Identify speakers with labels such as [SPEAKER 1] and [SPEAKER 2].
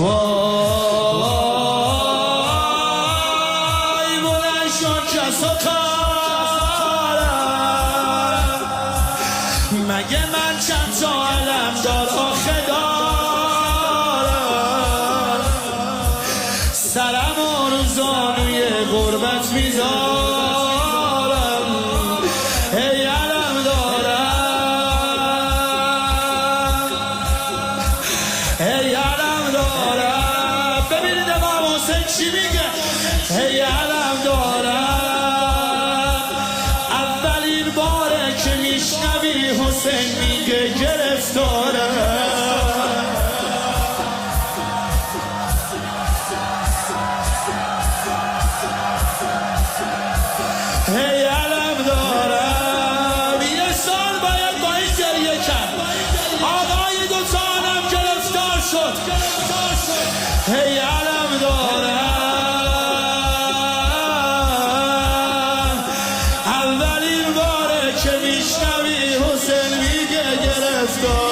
[SPEAKER 1] وای بلند شد کس و کارم، مگه من چند تا علم دار آخه دارم، سرم رو زانوی غربت میذارم، ای علم دارم، ای علم دارم. ببینید امام حسین چی میگه، ای علم دارم. اولین باره که میشنوی حسین میگه گرفتارم، ای علم دارم. یه سال باید با این گریه کرد، آقای دو تانم گرفتار شد، ای علم دارم. اولین باره که میشنوی حسین میگه گرفتار.